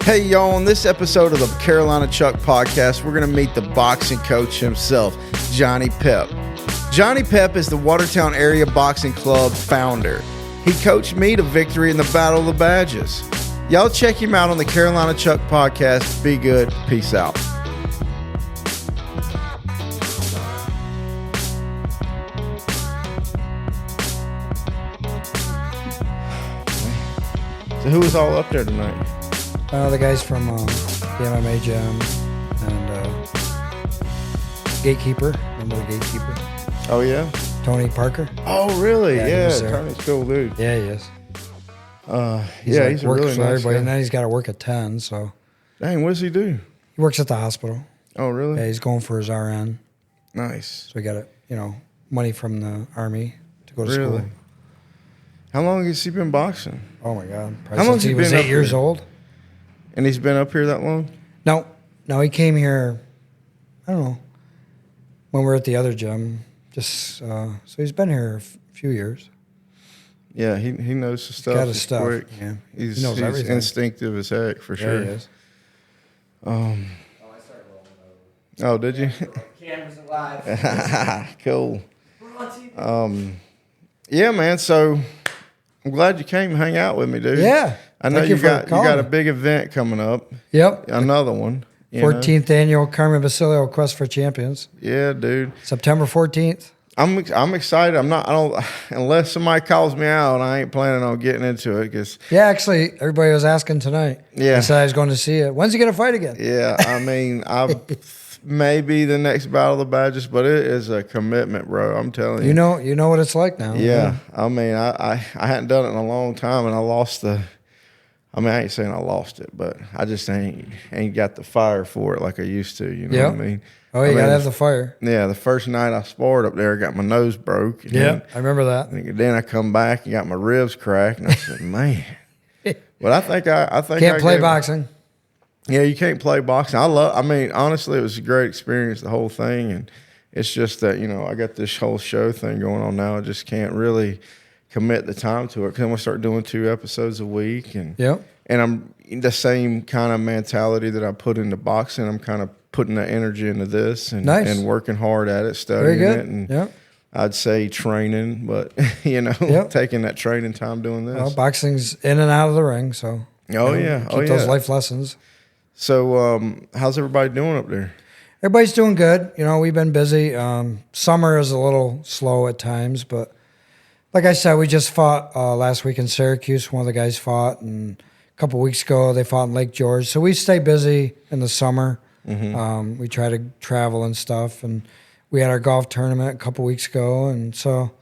Hey, y'all, on this episode of the Carolina Chuck podcast, we're going to meet the boxing coach himself, Johnny Pep. Johnny Pep is the Watertown Area Boxing Club founder. He coached me to victory in the Battle of the Badges. Y'all check him out on the Carolina Chuck podcast. Be good. Peace out. So who was all up there tonight? The guys from the MMA Gym and Gatekeeper. Remember the Gatekeeper? Oh, yeah? Tony Parker. Oh, really? Yeah, Tony's a cool dude. Yeah, he is. He's a really nice guy. And then he's got to work at 10, so. Dang, what does he do? He works at the hospital. Oh, really? Yeah, he's going for his RN. Nice. So he got money from the Army to go to school. How long has he been boxing? Oh, my God. How long has he was been 8 years old. And he's been up here that long? No, he came here, I don't know, when we were at the other gym. So he's been here a few years. Yeah, he knows the stuff. Got his stuff. Quick. Yeah. He's knows everything. Instinctive as heck, for sure. Yeah, he is. I started rolling over. Oh, did you? Cameras alive. Cool. Yeah, man. So I'm glad you came and hang out with me, dude. Yeah. I know you got a big event coming up. Yep. Another one. 14th annual Carmen Basilio Quest for Champions. Yeah, dude. September 14th. I'm excited. Unless somebody calls me out, I ain't planning on getting into it. Yeah, actually, everybody was asking tonight. Yeah. They said I was going to see it. When's he going to fight again? Yeah, I mean, maybe the next Battle of the Badges, but it is a commitment, bro. I'm telling you. You know what it's like now. Yeah. I mean, I hadn't done it in a long time, and I lost I ain't saying I lost it, but I just ain't got the fire for it like I used to. You know what I mean? Oh, you got to have the fire. Yeah, the first night I sparred up there, I got my nose broke. Yeah, I remember that. And then I come back and got my ribs cracked, and I said, man. But I think can't play boxing. Yeah, you can't play boxing. Honestly, it was a great experience, the whole thing, and it's just that, I got this whole show thing going on now. I just can't really commit the time to it because I'm going to start doing 2 episodes a week, and I'm in the same kind of mentality that I put into boxing. I'm kind of putting the energy into this and working hard at it, studying it, and I'd say training, but taking that training time doing this. Well, boxing's in and out of the ring, so keep those life lessons. So, how's everybody doing up there? Everybody's doing good. We've been busy. Summer is a little slow at times, but like I said, we just fought last week in Syracuse. One of the guys fought, and a couple weeks ago they fought in Lake George. So we stay busy in the summer. Mm-hmm. We try to travel and stuff, and we had our golf tournament a couple weeks ago, and so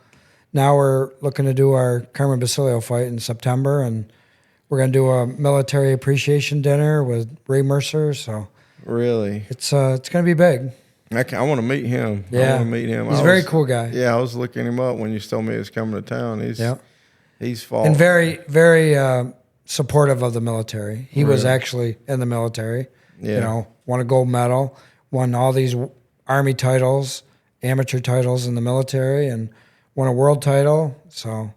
now we're looking to do our Carmen Basilio fight in September, and we're going to do a military appreciation dinner with Ray Mercer. So really, it's going to be big. I want to meet him. Yeah. I want to meet him. He's a very cool guy. Yeah, I was looking him up when you told me he was coming to town. He's fought. And very, very supportive of the military. He was actually in the military. Yeah. Won a gold medal, won all these Army titles, amateur titles in the military, and won a world title. So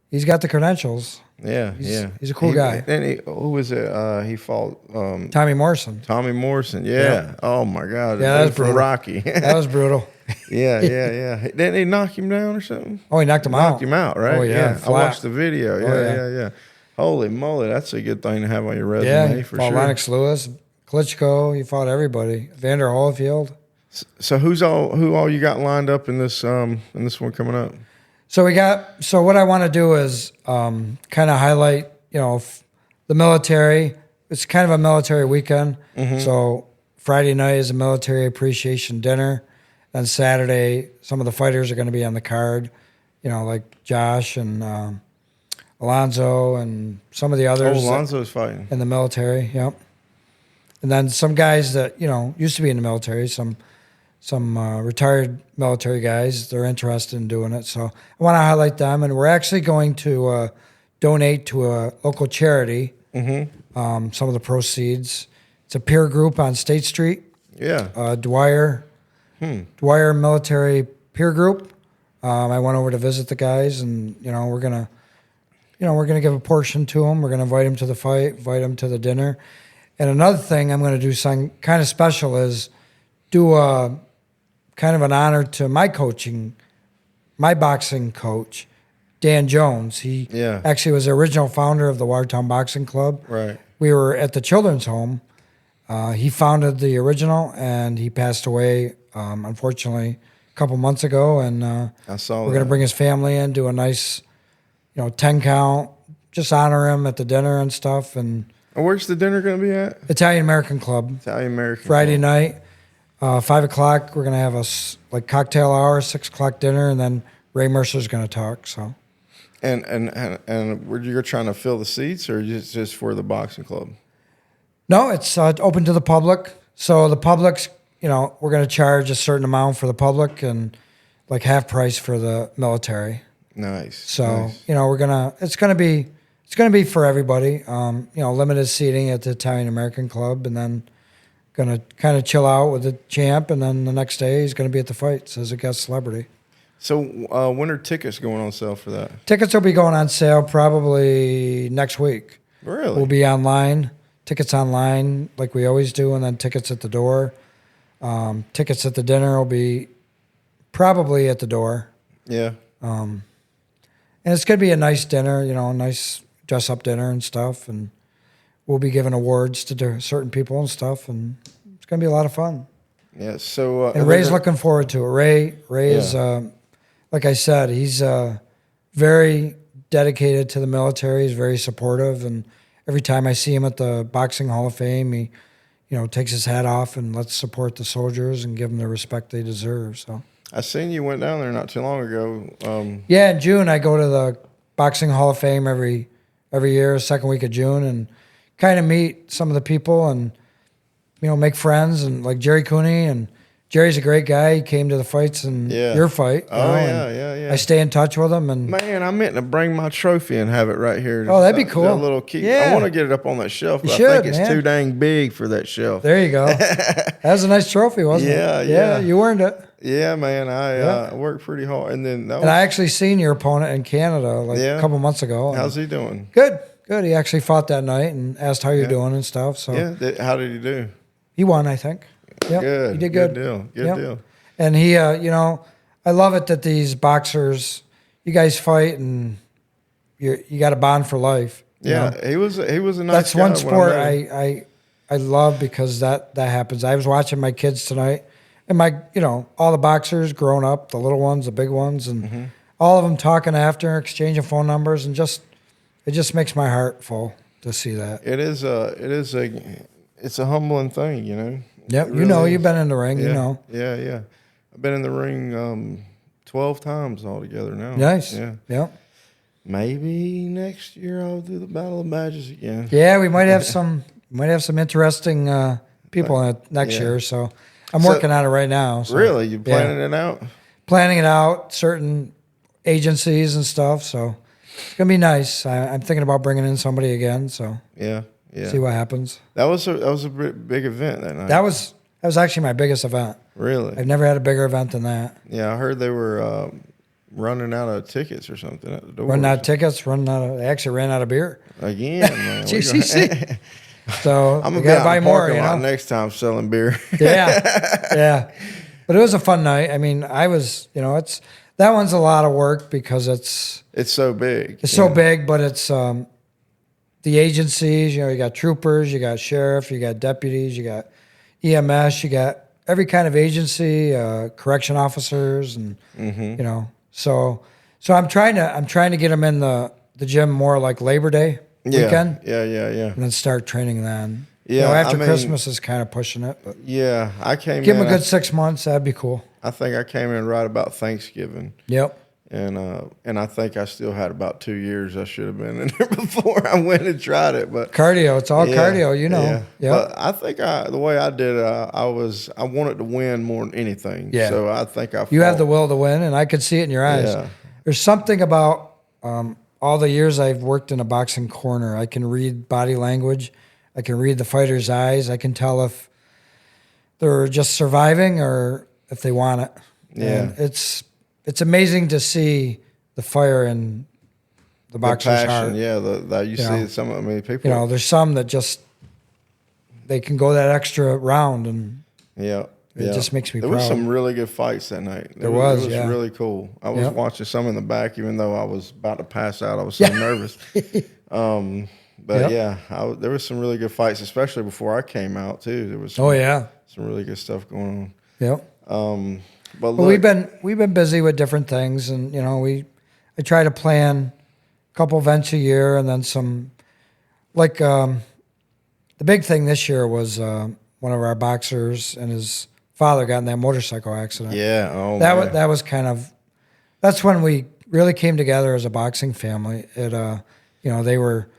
he's got the credentials. Yeah, He's a cool guy. And who was it? He fought Tommy Morrison. Tommy Morrison. Yeah. Oh my God. Yeah, that was brutal. Rocky. That was brutal. Yeah. Didn't he knock him down or something? Oh, he knocked him out. Knocked him out, right? Oh yeah. I watched the video. Yeah. Holy moly, that's a good thing to have on your resume for fought sure. Lennox Lewis, Klitschko. He fought everybody. Vander Holyfield. So who all you got lined up in this one coming up? So what I want to do is kind of highlight, the military. It's kind of a military weekend. Mm-hmm. So Friday night is a military appreciation dinner. And Saturday, some of the fighters are going to be on the card, like Josh and Alonzo and some of the others. Oh, Alonzo's fighting. In the military, yep. And then some guys that, used to be in the military, some retired military guys, they're interested in doing it. So I want to highlight them. And we're actually going to donate to a local charity some of the proceeds. It's a peer group on State Street. Yeah. Dwyer Military Peer Group. I went over to visit the guys, and, we're going to we're going to give a portion to him. We're going to invite him to the fight, invite him to the dinner. And another thing I'm going to do something kind of special is do a kind of an honor to my boxing coach, Dan Jones. He actually was the original founder of the Watertown Boxing Club. Right. We were at the children's home. He founded the original, and he passed away, unfortunately, a couple months ago. And I saw we're going to bring his family in, do a nice, 10 count, just honor him at the dinner and stuff. And where's the dinner going to be at? Italian American Club. Italian American Friday Club. night, 5 o'clock. We're going to have a cocktail hour, 6 o'clock dinner, and then Ray Mercer's going to talk. So. And you're trying to fill the seats, or just for the boxing club? No, it's open to the public. So the public's, we're going to charge a certain amount for the public and like half price for the military. Nice. So it's going to be for everybody. Limited seating at the Italian American Club, and then going to kind of chill out with the champ, and then the next day he's going to be at the fights as a guest celebrity. So when are tickets going on sale for that? Tickets will be going on sale probably next week. Really? We'll be online. Tickets online like we always do, and then tickets at the door. Tickets at the dinner will be probably at the door. Yeah. And it's going to be a nice dinner, a nice dress-up dinner and stuff. And we'll be giving awards to certain people and stuff. And it's going to be a lot of fun. Yeah. So and Ray's looking forward to it. Ray is, like I said, he's very dedicated to the military. He's very supportive. And every time I see him at the Boxing Hall of Fame, he, takes his hat off and let's support the soldiers and give them the respect they deserve. So I seen you went down there not too long ago. Yeah, in June I go to the Boxing Hall of Fame every year, second week of June, and kind of meet some of the people and make friends, and like Jerry Cooney, and Jerry's a great guy. He came to the fights and your fight. Yeah. I stay in touch with him, and man, I meant to bring my trophy and have it right here. Oh, that'd be cool. That little key. Yeah. I want to get it up on that shelf, but You I think should, it's man. too dang big for that shelf. There you go. That was a nice trophy, wasn't it? Yeah. You earned it. Yeah, man, I worked pretty hard, and then And I actually seen your opponent in Canada a couple months ago. How's he doing? Good. He actually fought that night and asked how you're doing and stuff. So how did he do? he won, I think. Yep. Good. He did good. Good Yep. deal. And he, I love it that these boxers, you guys fight and you got a bond for life. Yeah, he was a nice That's guy one when sport met him. I love because that happens. I was watching my kids tonight, and all the boxers growing up, the little ones, the big ones, and all of them talking after, exchanging phone numbers, and it just makes my heart full to see that. It's a humbling thing, Yep, really you've been in the ring, Yeah. I've been in the ring 12 times altogether now. Nice. Yeah. Yep. Maybe next year I'll do the Battle of Badges again. Yeah, we might have some interesting people in it next year. So I'm working on it right now. So, really? You planning it out? Planning it out, certain agencies and stuff. So it's gonna be nice. I'm thinking about bringing in somebody again. So Yeah. see what happens. That was a big event that night. That was actually my biggest event. Really? I've never had a bigger event than that. Yeah, I heard they were running out of tickets or something at the door. Running out of tickets, they actually ran out of beer. Again, man. GCC. So I'm we gonna gotta buy more, next time selling beer. Yeah. But it was a fun night. I mean, that one's a lot of work because it's so big. It's so big, but it's the agencies. You got troopers, you got sheriff, you got deputies, you got EMS, you got every kind of agency, correction officers, and So I'm trying to get them in the gym more like Labor Day weekend. Yeah. And then start training then. Yeah, after Christmas is kind of pushing it. But yeah, I came give in. them a good 6 months. That'd be cool. I think I came in right about Thanksgiving. Yep. And I think I still had about 2 years I should have been in there before I went and tried it. But cardio, it's all cardio, Yeah. Yep. But I think the way I did it, I wanted to win more than anything. Yeah. So I think You have the will to win, and I could see it in your eyes. Yeah. There's something about all the years I've worked in a boxing corner. I can read body language. I can read the fighter's eyes. I can tell if they're just surviving or if they want it. Yeah. And it's amazing to see the fire in the boxer's passion, heart. yeah. That you see know. some. I mean, people. There's some that just they can go that extra round, and it just makes me There proud. was some really good fights that night. It was really cool. I was watching some in the back, even though I was about to pass out. I was so nervous. But there was some really good fights, especially before I came out too. There was some really good stuff going on. Yep. But we've been busy with different things, and I try to plan a couple events a year, and then some. Like the big thing this year was one of our boxers and his father got in that motorcycle accident. Yeah, that was kind of that's when we really came together as a boxing family. They were.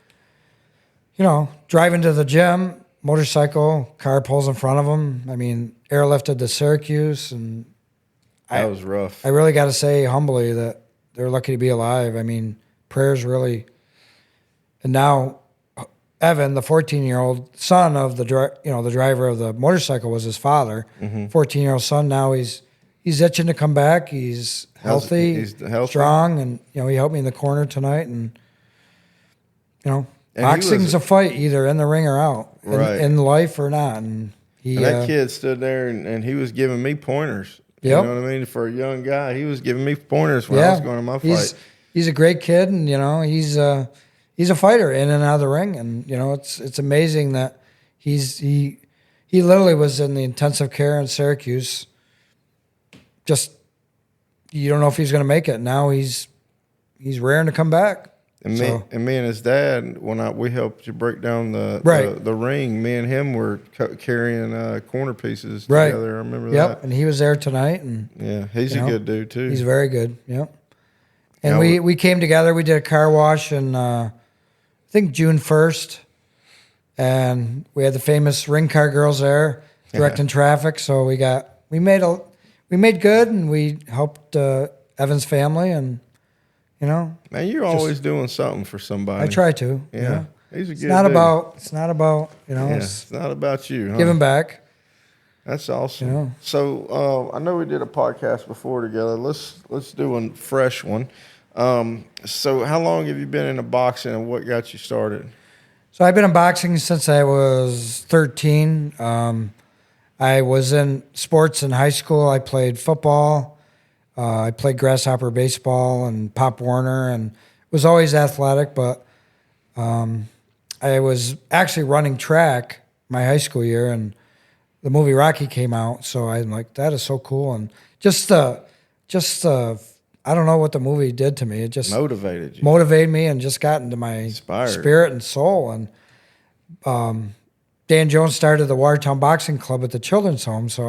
Driving to the gym, motorcycle, car pulls in front of them. I mean, airlifted to Syracuse, and that was rough. I really got to say humbly that they're lucky to be alive. I mean, prayers really. And now, Evan, the 14-year-old son of the driver of the motorcycle, was his father. 14-year-old son. Now he's itching to come back. He's healthy, strong, and he helped me in the corner tonight, and boxing's a fight, either in the ring or out, in life or not. And that kid stood there and he was giving me pointers. You know what I mean? For a young guy, he was giving me pointers when I was going to my fight. He's a great kid, and he's a fighter in and out of the ring, and it's amazing that he literally was in the intensive care in Syracuse. Just you don't know if he's going to make it. Now he's raring to come back. And me and his dad, when we helped you break down the ring, me and him were carrying corner pieces together. I remember that. Yep, and he was there tonight. And he's a good dude too. He's very good. Yep. And we came together. We did a car wash in I think June 1st, and we had the famous ring car girls there directing traffic. So we made good, and we helped Evan's family and. Man, you're always doing something for somebody. I try to. Yeah. He's a good It's not about, it's not about you, huh? Giving back. That's awesome. So I know we did a podcast before together. Let's do a fresh one. So how long have you been into boxing, and what got you started? So I've been in boxing since I was 13. I was in sports in high school. I played football. I played grasshopper baseball and Pop Warner, and was always athletic. But I was actually running track my high school year, and the movie Rocky came out. So I'm like, that is so cool. And just I don't know what the movie did to me. It just motivated me, and just got into my spirit and soul. And Dan Jones started the Watertown Boxing Club at the children's home. So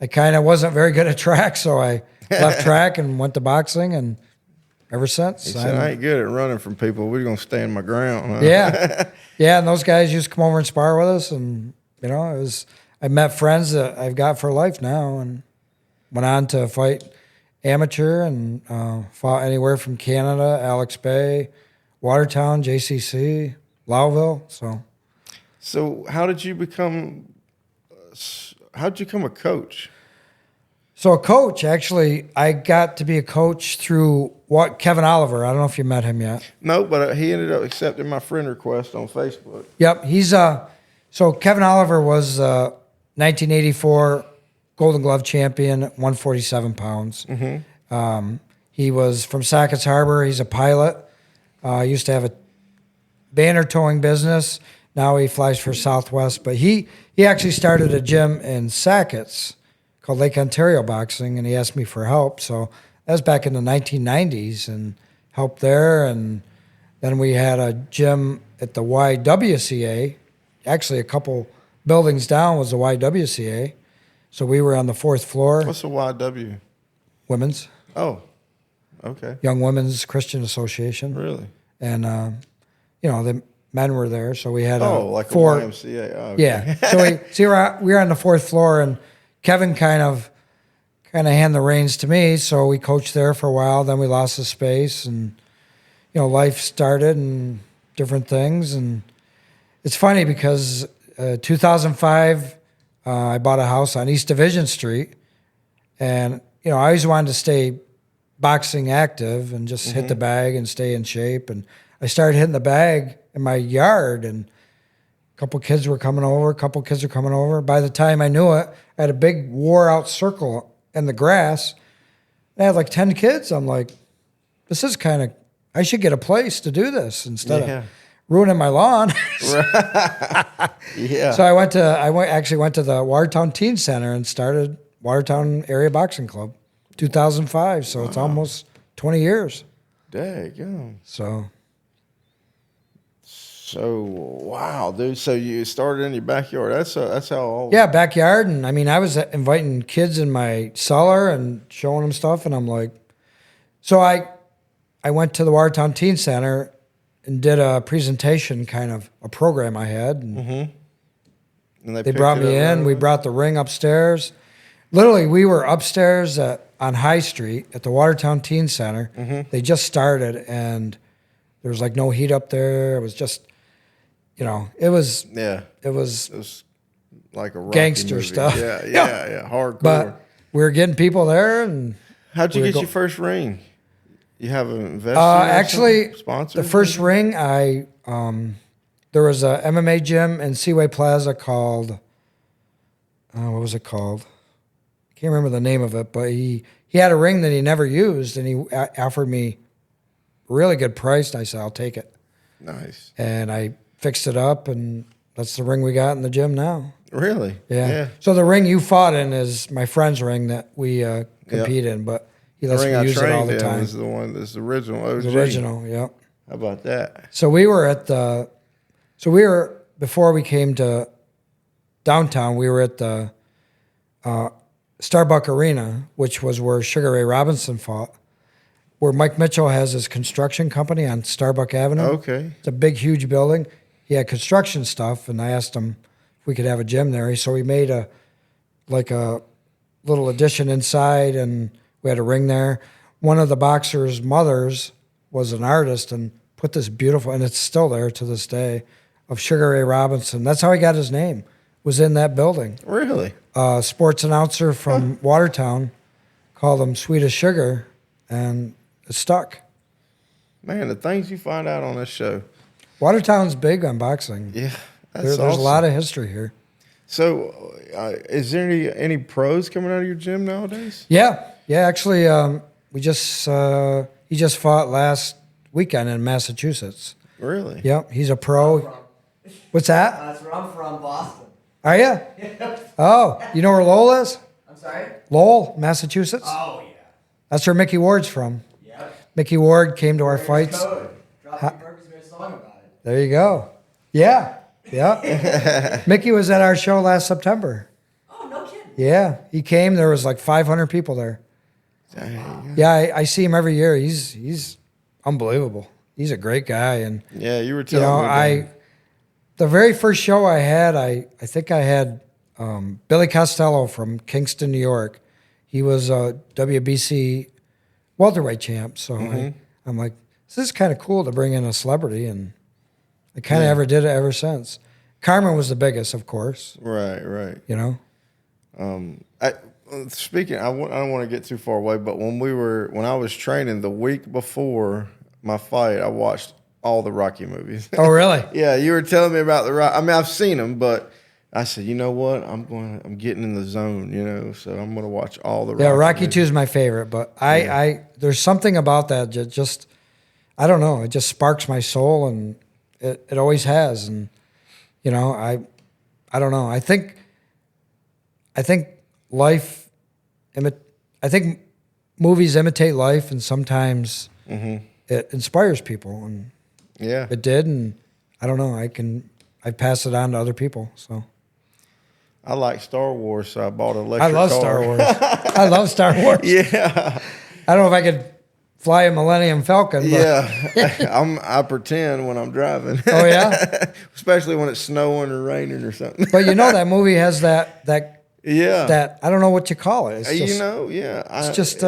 I kind of wasn't very good at track, so I left track and went to boxing, and ever since. He said, I ain't good at running from people. We're going to stand my ground. Huh? Yeah, and those guys used to come over and spar with us, and, I met friends that I've got for life now, and went on to fight amateur, and fought anywhere from Canada, Alex Bay, Watertown, JCC, Lowville, So how did you become a coach? So a coach, actually, I got to be a coach through Kevin Oliver. I don't know if you met him yet. No, but he ended up accepting my friend request on Facebook. Yep, he's so Kevin Oliver was 1984 Golden Glove champion, 147 pounds. He was from Sackett's Harbor. He's a pilot. Used to have a banner towing business. Now he flies for Southwest, but he actually started a gym in Sackett's called Lake Ontario Boxing, and he asked me for help. So that was back in the 1990s, and helped there. And then we had a gym at the YWCA. Actually, a couple buildings down was the YWCA. So we were on the 4th floor. What's the YW? Women's. Oh, okay. Young Women's Christian Association. Really? And, the men were there. So we had like a YMCA. Oh, okay. Yeah. So we were on the 4th floor, and Kevin kind of handed the reins to me, so we coached there for a while. Then we lost the space, and life started and different things. And it's funny because 2005, I bought a house on East Division Street, and I always wanted to stay boxing active and just hit the bag and stay in shape. And I started hitting the bag in my yard, and a couple kids were coming over. By the time I knew it, I had a big wore out circle in the grass. I had like 10 kids. I'm like, this is kind of, I should get a place to do this instead of ruining my lawn. Yeah. So actually went to the Watertown Teen Center and started Watertown Area Boxing Club, 2005. So it's almost 20 years. Daggone. So wow, dude. So you started in your backyard. That's how old. yeah, backyard. And I mean, I was inviting kids in my cellar and showing them stuff. And I'm like, so I went to the Watertown Teen Center and did a presentation, kind of a program I had. And And they brought me in. We brought the ring upstairs. Literally, we were upstairs on High Street at the Watertown Teen Center. They just started, and there was like no heat up there. It was just, it was like a Rocky gangster movie. stuff. Yeah, hardcore. But we were getting people there, and How'd you get your first ring? You have an investor? actually, sponsor? the first ring there was a MMA gym in Seaway Plaza called, what was it called? I can't remember the name of it, but he had a ring that he never used, and he offered me a really good price. And I said, I'll take it. Nice. And I fixed it up, and that's the ring we got in the gym now. Really? Yeah. So the ring you fought in is my friend's ring that we compete in, but he lets me use it all the time. Is the one that's the original OG. The original, yeah. How about that? So we were before we came to downtown, we were at the Starbuck Arena, which was where Sugar Ray Robinson fought, where Mike Mitchell has his construction company on Starbuck Avenue. Okay. It's a big, huge building. He had construction stuff, and I asked him if we could have a gym there. So we made a little addition inside, and we had a ring there. One of the boxers' mothers was an artist and put this beautiful, and it's still there to this day, of Sugar Ray Robinson. That's how he got his name, was in that building. Really? A sports announcer from Watertown called him Sweet as Sugar, and it stuck. Man, the things you find out on this show. Watertown's big on boxing. Yeah, There's a lot of history here. So, is there any pros coming out of your gym nowadays? Yeah. Actually, he just fought last weekend in Massachusetts. Really? Yep, he's a pro. What's that? That's where I'm from, Boston. Are you? Oh, you know where Lowell is? I'm sorry? Lowell, Massachusetts. Oh, yeah. That's where Mickey Ward's from. Yep. Mickey Ward came to our fights. Dropping Burgers made a song about it. There you go. Yeah. Mickey was at our show last September. Oh, no kidding. Yeah, he came. There was like 500 people there. Dang. Yeah, I see him every year. He's unbelievable. He's a great guy, and Yeah, you were telling me. The very first show I had, I think I had Billy Costello from Kingston, New York. He was a WBC welterweight champ, so I'm like, this is kind of cool to bring in a celebrity, and I kind of ever did it ever since. Carmen was the biggest, of course. Right. Speaking, I don't want to get too far away, but when I was training the week before my fight, I watched all the Rocky movies. Oh, really? Yeah, you were telling me about the Rocky. I mean, I've seen them, but I said, you know what? I'm getting in the zone, so I'm going to watch all the Rocky Rocky movies. 2 is my favorite, but I there's something about that just I don't know, it just sparks my soul, and it always has, and I don't know. I think life I think movies imitate life, and sometimes it inspires people, and Yeah. it did, and I don't know, I pass it on to other people, so. I like Star Wars, so I bought an I electric love car. Star Wars. I love Star Wars. Yeah. I don't know if I could fly a Millennium Falcon, but Yeah. I pretend when I'm driving. Oh, yeah? Especially when it's snowing or raining or something. But that movie has that Yeah. I don't know what you call it. It's just, It's just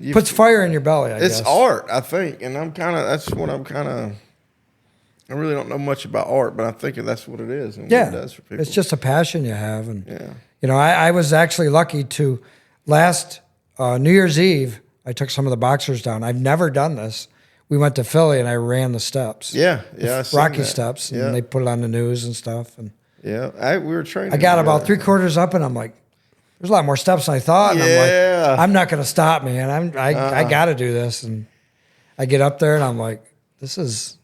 you- puts fire in your belly, I guess. It's art, I think, and I really don't know much about art, but I'm thinking that's what it is and what it does for people. It's just a passion you have. And, Yeah. I was actually lucky to last New Year's Eve, I took some of the boxers down. I've never done this. We went to Philly and I ran the steps. Yeah, I seen Rocky that. steps, and Yeah. they put it on the news and stuff. And Yeah, we were training. I got about together. 3/4 up, and I'm like, there's a lot more steps than I thought. And Yeah. I'm like, I'm not going to stop, man. I got to do this. And I get up there, and I'm like, this is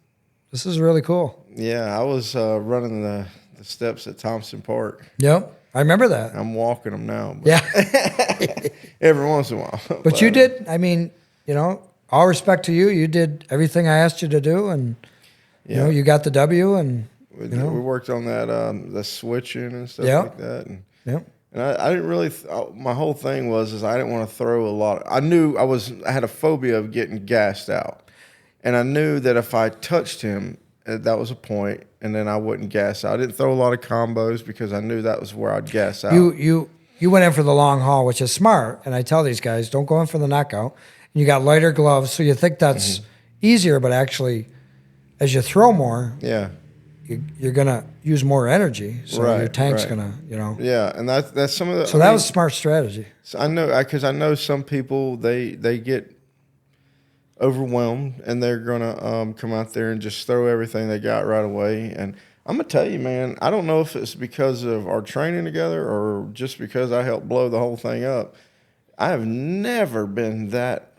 really cool. Yeah, I was running the steps at Thompson Park. Yep, I remember that. I'm walking them now. But Yeah, every once in a while. but you did. I mean, all respect to you. You did everything I asked you to do, and you got the W. And we worked on that the switching and stuff Yep. like that. And, Yep. and I didn't really. My whole thing was I didn't want to throw a lot. I knew I had a phobia of getting gassed out, and I knew that if I touched him, that was a point, and then I wouldn't gas out. I didn't throw a lot of combos because I knew that was where I'd gas out. You went in for the long haul, which is smart. And I tell these guys, don't go in for the knockout. And you got lighter gloves, so you think that's easier, but actually, as you throw more, yeah. you're gonna use more energy. So your Right, tank's right. gonna, Yeah, and that's some of the. So that was a smart strategy. So I know because I know some people they get overwhelmed and they're gonna come out there and just throw everything they got right away. And I'm gonna tell you, man, I don't know if it's because of our training together or just because I helped blow the whole thing up. I have never been that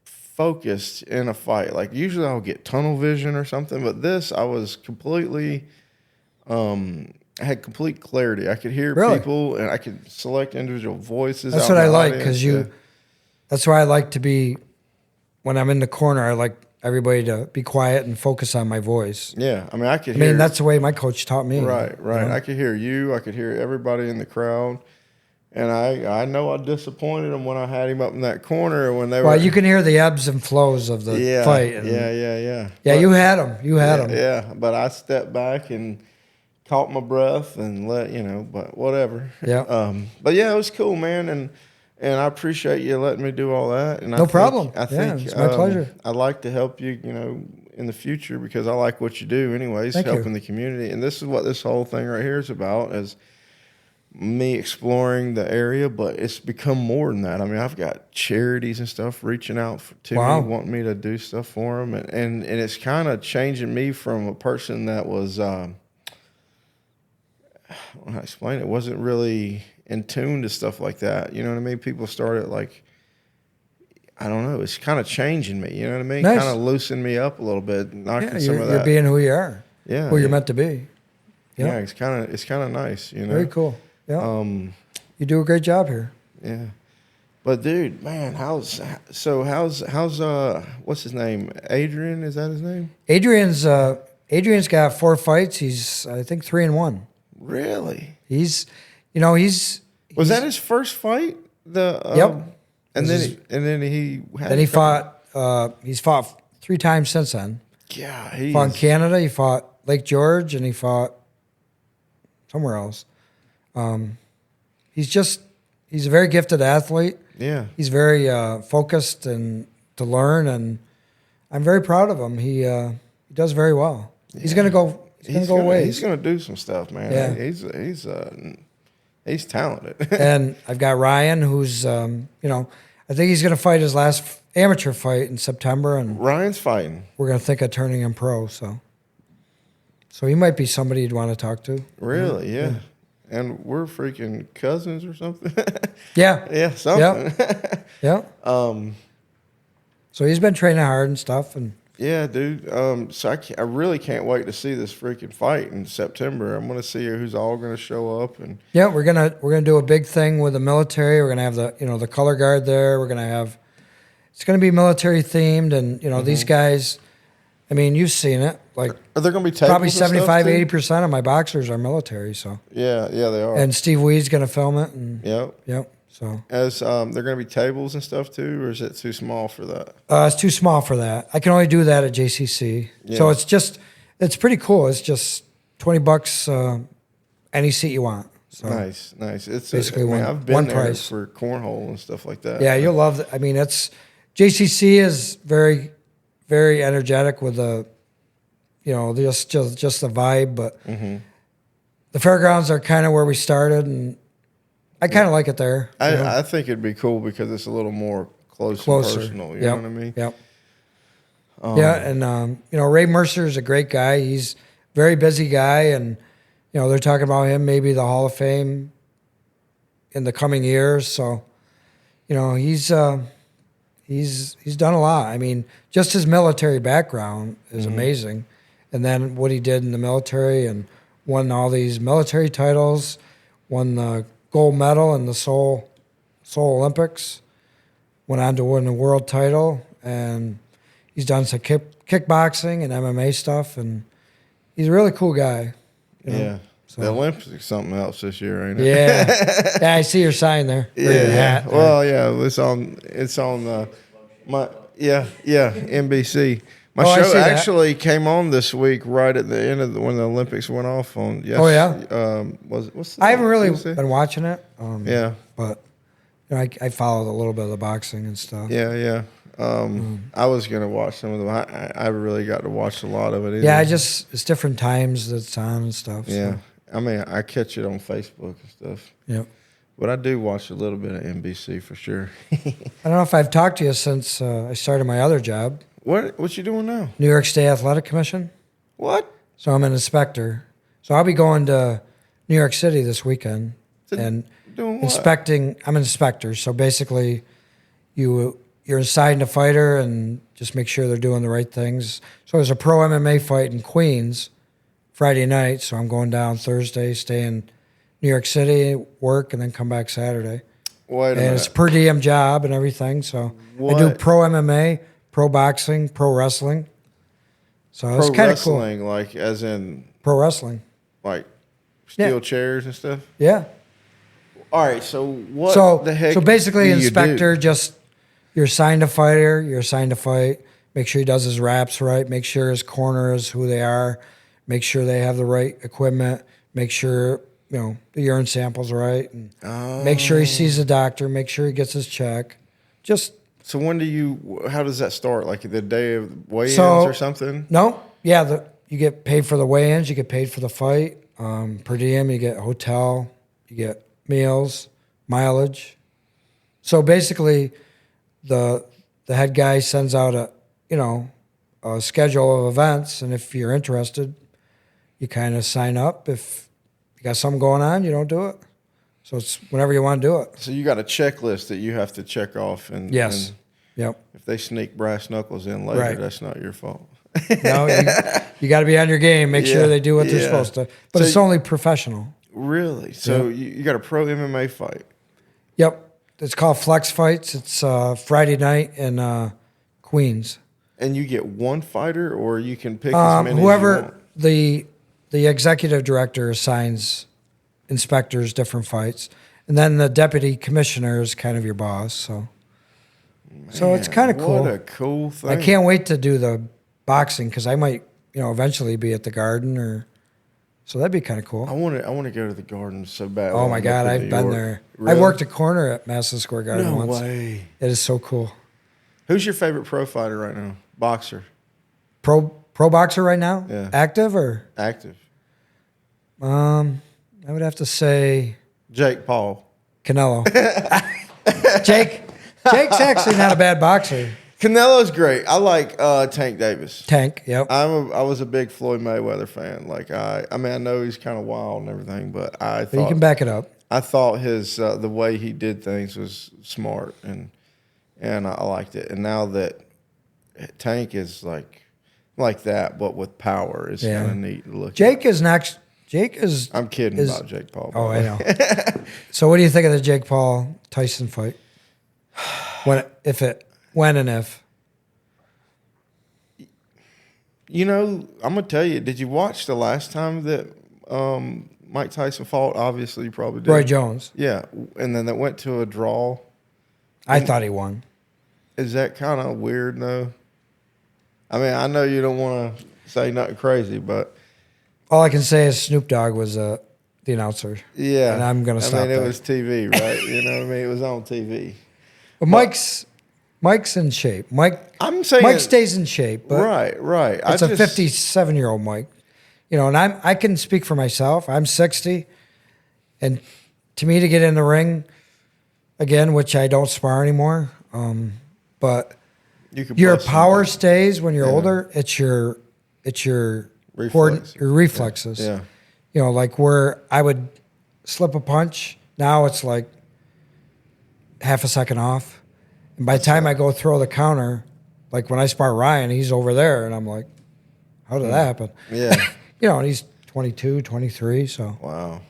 focused in a fight. Like usually I'll get tunnel vision or something, but this I was completely. I had complete clarity. I could hear Really? people, and I could select individual voices. That's out what in I the like audience. because that's why I like to be. When I'm in the corner, I like everybody to be quiet and focus on my voice. Yeah, I mean, I could I hear. mean, that's the way my coach taught me. right. you know? I could hear you. I could hear everybody in the crowd, and I know I disappointed him when I had him up in that corner when they were. Well, you can hear the ebbs and flows of the fight. And yeah. Yeah, But- you had him. You had him. Yeah, but I stepped back and caught my breath and but whatever. Yeah. But yeah, it was cool, man, and I appreciate you letting me do all that. And No problem. Yeah, it's my pleasure. I'd like to help you, in the future because I like what you do, anyways, Thank you. helping the community. And this is what this whole thing right here is about: is me exploring the area. But it's become more than that. I mean, I've got charities and stuff reaching out to Wow. me, wanting me to do stuff for them, and it's kind of changing me from a person that was. I don't know how to explain it. Wasn't really in tune to stuff like that. You know what I mean? People started I don't know. It's kind of changing me. You know what I mean? Nice. Kind of loosened me up a little bit, knocking Yeah, some of you're that. being who you are. Yeah, Who you're yeah. meant to be. Yeah, it's kind of nice. Very cool. Yeah. You do a great job here. Yeah. But dude, man, how's what's his name? Adrian, is that his name? Adrian's got 4 fights. He's I think 3-1. Really? He's Was that his first fight? Yep. And This then he had Then he a couple- fought. He's fought 3 times since then. Yeah, He fought in Canada. He fought Lake George, and he fought somewhere else. He's a very gifted athlete. yeah. He's very focused and to learn, and I'm very proud of him. He does very well. He's gonna go. He's gonna go away. He's gonna do some stuff, man. Yeah. He's talented. And I've got Ryan, who's I think he's gonna fight his last amateur fight in September, and Ryan's fighting. we're gonna think of turning him pro. So he might be somebody you'd want to talk to. Really? Yeah. And we're freaking cousins or something. Yeah. Yeah, something. Yeah. So he's been training hard and stuff, and Yeah, dude. So I really can't wait to see this freaking fight in September. I'm gonna see who's all gonna show up, and yeah, we're gonna do a big thing with the military. We're gonna have the color guard there. It's gonna be military themed, and these guys. I mean, you've seen it. Like are there gonna be tables probably and stuff, 75-80% too? of my boxers are military. So Yeah, they are. and Steve Weed's gonna film it, and yep. So As they're gonna be tables and stuff too, or is it too small for that? it's too small for that. I can only do that at JCC. Yeah. So it's pretty cool. It's just $20 any seat you want. So Nice. It's Basically I've been one there price. for cornhole and stuff like that. yeah, you'll love it. I mean, JCC is very, very energetic with the, just the vibe. But the fairgrounds are kind of where we started, and I kind of like it there. I think it'd be cool because it's a little more closer. And personal. You know what I mean? Yep. And Ray Mercer is a great guy. He's a very busy guy, and they're talking about him maybe the Hall of Fame in the coming years. So, he's done a lot. I mean, just his military background is amazing, and then what he did in the military and won all these military titles, won the gold medal in the Seoul Olympics, went on to win a world title, and he's done some kickboxing and MMA stuff, and he's a really cool guy. Yeah. So. The Olympics is something else this year, ain't it? Yeah. Yeah, I see your sign there. Yeah. Your hat. Well, yeah, it's on NBC. My show actually came on this week right at the end of when the Olympics went off on. Yes. Oh yeah. I haven't really been watching it. But I followed a little bit of the boxing and stuff. Yeah. I was gonna watch some of them. I really got to watch a lot of it. Yeah, it's different times that it's on and stuff. Yeah, so. I mean, I catch it on Facebook and stuff. Yep. But I do watch a little bit of NBC for sure. I don't know if I've talked to you since I started my other job. What you doing now? New York State Athletic Commission. What? So I'm an inspector. So I'll be going to New York City this weekend and doing what? Inspecting. I'm an inspector. So basically, you're assigned a fighter and just make sure they're doing the right things. So there's a pro MMA fight in Queens Friday night. So I'm going down Thursday, stay in New York City, work, and then come back Saturday. Wait a minute. It's a per diem job and everything. So I do pro MMA, pro boxing, pro wrestling. So it's kind of cool. Pro wrestling, like as in pro wrestling, like steel chairs and stuff. Yeah. All right. So what the heck? So basically, do inspector you're assigned a fighter. You're assigned to fight. Make sure he does his wraps right. Make sure his corner is who they are. Make sure they have the right equipment. Make sure the urine sample's right. And make sure he sees a doctor. Make sure he gets his check. So how does that start? Like the day of weigh-ins or something? No. Yeah, you get paid for the weigh-ins. You get paid for the fight. Per diem, you get hotel. You get meals, mileage. So basically, the head guy sends out a schedule of events, and if you're interested, you kind of sign up. If you got something going on, you don't do it. So it's whenever you want to do it. So you got a checklist that you have to check off. Yes. Yep. If they sneak brass knuckles in later, that's not your fault. No, you got to be on your game. Make sure they do what they're supposed to. But it's only professional. Really? So you got a pro MMA fight? Yep. It's called Flex Fights. It's Friday night in Queens. And you get one fighter, or you can pick as many whoever as you want? The executive director assigns inspectors different fights, and then the deputy commissioner is kind of your boss. So it's kind of cool. What a cool thing! I can't wait to do the boxing because I might eventually be at the Garden so that'd be kind of cool. I want to go to the Garden so bad. Oh my God, I've been there. Really? I worked a corner at Madison Square Garden once. No way! It is so cool. Who's your favorite pro fighter right now? Boxer. Pro boxer right now? Yeah. Active or active? I would have to say Jake Paul. Canelo. Jake's actually not a bad boxer. Canelo's great. I like Tank Davis. Tank, yep. I was a big Floyd Mayweather fan. Like I know he's kind of wild and everything, but I thought you can back it up. I thought his the way he did things was smart and I liked it. And now that Tank is like that, but with power, it's kind of neat to look. Jake is next. Jake is. I'm kidding about Jake Paul. Oh, I know. So, what do you think of the Jake Paul Tyson fight? When and if? I'm gonna tell you. Did you watch the last time that Mike Tyson fought? Obviously, you probably did. Roy Jones. Yeah, and then that went to a draw. I thought he won. Is that kind of weird, though? I mean, I know you don't want to say nothing crazy, but all I can say is Snoop Dogg was the announcer. Yeah, and I'm gonna stop. I mean, it was TV, right? You know what I mean? It was on TV. But Mike's in shape. Mike stays in shape. But right. It's a 57-year-old Mike, and I can speak for myself. I'm 60, and to me to get in the ring again, which I don't spar anymore, but You could your plus some power things. stays when you're older. It's your Reflex. your reflexes. Yeah. You know, like where I would slip a punch, now it's like half a second off. And by the time I go throw the counter, like when I spar Ryan, he's over there, and I'm like, how did that happen? Yeah. You know, and he's 22, 23, so Wow.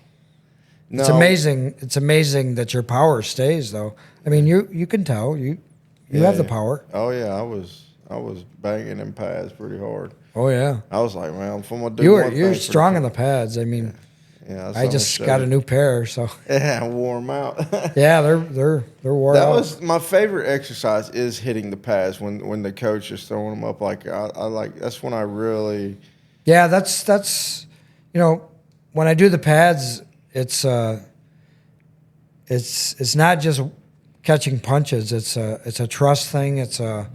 it's amazing. It's amazing that your power stays, though. I mean, you can tell you have the power. Oh yeah, I was banging them pads pretty hard. Oh yeah, I was like, man, if I'm gonna do you're one thing for strong the in the pads. I mean, yeah, I just got a new pair, so yeah, I wore them out. yeah, they're wore That out. was my favorite exercise is hitting the pads when the coach is throwing them up. Like I like that's when I really Yeah, that's you know, when I do the pads, it's not just catching punches. It's a trust thing. It's a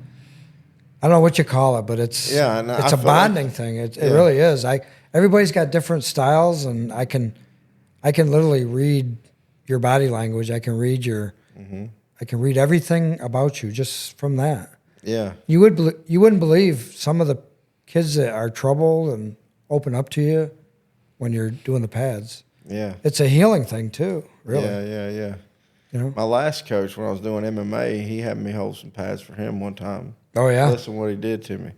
I don't know what you call it, but it's and it's I a feel bonding like, thing. It yeah. really is. Everybody's got different styles, and I can literally read your body language. I can read I can read everything about you just from that. Yeah. You wouldn't believe some of the kids that are troubled and open up to you when you're doing the pads. Yeah. It's a healing thing too, really. Yeah. You know? My last coach, when I was doing MMA, he had me hold some pads for him one time. Oh yeah. Listen what he did to me.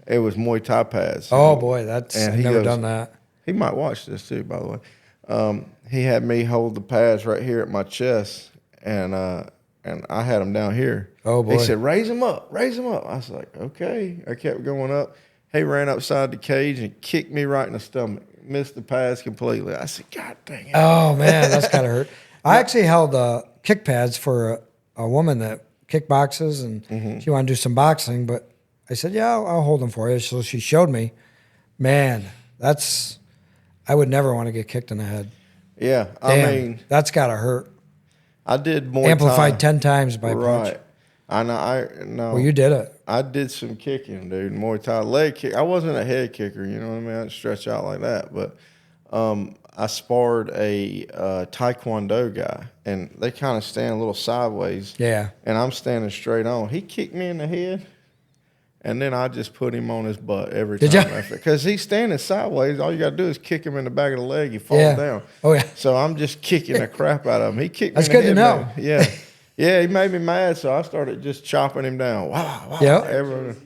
It was Muay Thai pads. Oh boy, I've he never goes- done that. He might watch this too, by the way. He had me hold the pads right here at my chest, and I had them down here. Oh boy. He said, raise them up. I was like, okay. I kept going up. He ran upside the cage and kicked me right in the stomach. Missed the pads completely. I said, God dang it. Oh man, that's gotta hurt. I actually held kick pads for a woman that kickboxes, and she wanted to do some boxing, but I said, yeah, I'll hold them for you. So she showed me. Man, I would never want to get kicked in the head. Yeah, Damn, I mean, that's gotta hurt. I did Muay Amplified Thai. 10 times by punch. Right. I know. Well, you did it. I did some kicking, dude. Muay Thai leg kick. I wasn't a head kicker, you know what I mean? I didn't stretch out like that. But I sparred a Taekwondo guy, and they kind of stand a little sideways. Yeah. And I'm standing straight on. He kicked me in the head, and then I just put him on his butt every time. Did ya? Because he's standing sideways. All you got to do is kick him in the back of the leg. He falls Yeah. down. Oh yeah. So I'm just kicking the crap out of him. He kicked That's me in the good to head, know. man. Yeah. Yeah, he made me mad, so I started just chopping him down. Wow. Yep. Everyone.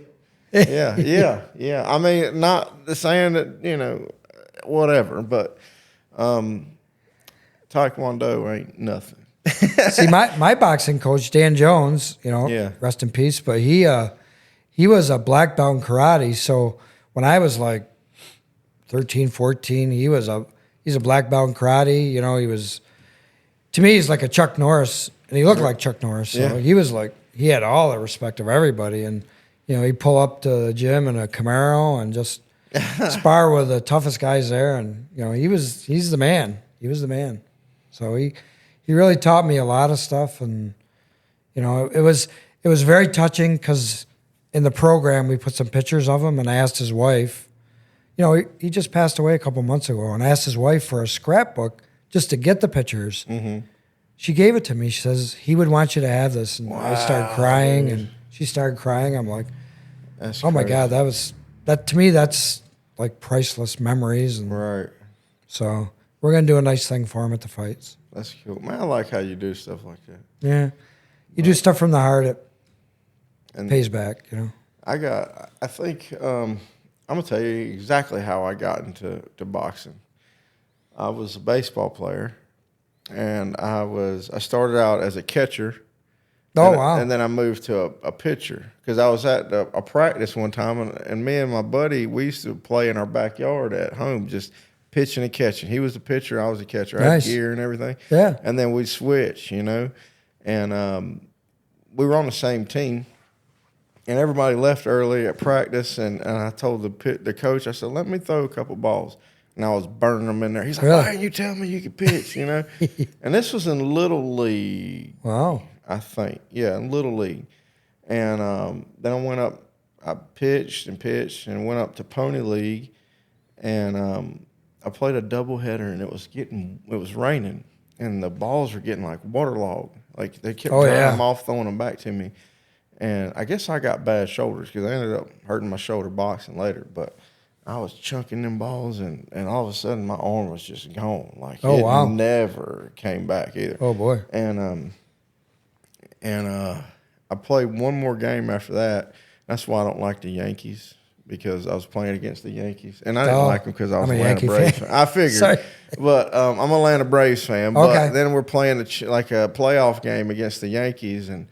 Yeah. I mean, not saying that, whatever, but Taekwondo ain't nothing. See, my boxing coach, Dan Jones, Yeah. rest in peace, but he was a black belt in karate. So when I was like 13, 14, he's a black belt in karate. He was, to me, he's like a Chuck Norris, and he looked like Chuck Norris. So Yeah. he was like, he had all the respect of everybody. And, he'd pull up to the gym in a Camaro and just spar with the toughest guys there. And, he's the man. He was the man. So he really taught me a lot of stuff. And, it was very touching because in the program we put some pictures of him, and I asked his wife, he just passed away a couple months ago, and I asked his wife for a scrapbook just to get the pictures. Mm-hmm. She gave it to me. She says, he would want you to have this. And I started crying, and she started crying. I'm like, That's oh my crazy. God, that to me, that's like priceless memories. And Right. so we're going to do a nice thing for him at the fights. That's cool. Man, I like how you do stuff like that. Yeah. You do stuff from the heart, it And pays back, I think, I'm going to tell you exactly how I got into boxing. I was a baseball player, and I started out as a catcher. Oh, and, wow. And then I moved to a pitcher because I was at a practice one time, and me and my buddy, we used to play in our backyard at home, just pitching and catching. He was the pitcher, I was the catcher. I had Nice. gear and everything. Yeah. And then we'd switch, and we were on the same team. And everybody left early at practice, and I told the coach, I said, let me throw a couple balls. And I was burning them in there. He's like, Really? why didn't you tell me you could pitch, And this was in Little League, Wow. I think. Yeah, in Little League. And then I went up, I pitched and went up to Pony League. And I played a doubleheader, and it was raining. And the balls were getting like waterlogged. Like they kept drying them off, throwing them back to me. And I guess I got bad shoulders because I ended up hurting my shoulder boxing later. But I was chunking them balls, and all of a sudden my arm was just gone. Like Oh, it wow. never came back either. Oh, boy. And I played one more game after that. That's why I don't like the Yankees, because I was playing against the Yankees, and I didn't like them because I was I'm a Atlanta Yankee Braves fan. fan. I figured, Sorry. but I'm an Atlanta Braves fan. But Okay. then we're playing a playoff game against the Yankees, and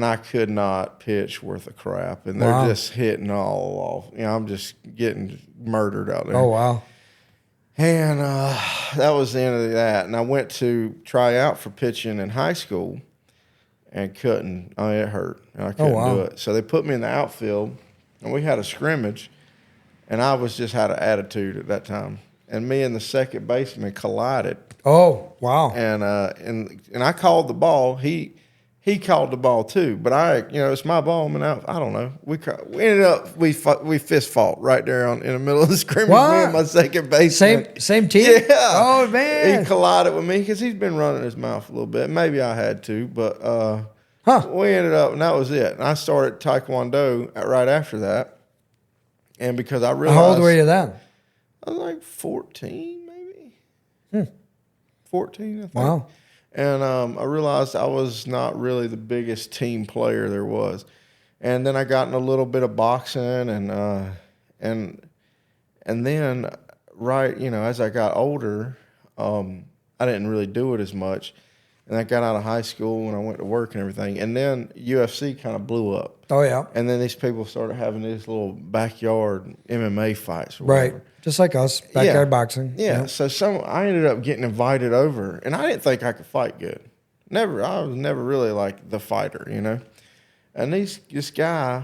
I could not pitch worth a crap, and they're Wow. just hitting all off. You know, I'm just getting murdered out there. Oh, wow. And that was the end of that. And I went to try out for pitching in high school and couldn't. I mean, it hurt. And I couldn't wow. do it. So they put me in the outfield, and we had a scrimmage, and I was just had an attitude at that time. And me and the second baseman collided. Oh, wow. And I called the ball. He called the ball too, but it's my ball. I don't know. We ended up we fist fought right there in the middle of the scrimmage. What? Me and my second baseman. Same team? Yeah. Oh, man. He collided with me because he's been running his mouth a little bit. Maybe I had to, but we ended up, and that was it. And I started Taekwondo right after that, and because I realized How old were you then? I was like 14, maybe. 14, I think. Wow. And I realized I was not really the biggest team player there was. And then I got in a little bit of boxing, and then as I got older, I didn't really do it as much. And I got out of high school and I went to work and everything. And then UFC kind of blew up. Oh, yeah. And then these people started having these little backyard MMA fights. Or Right. whatever. Just like us, backyard boxing. Yeah. So I ended up getting invited over, and I didn't think I could fight good. I was never really like the fighter, you know. And this guy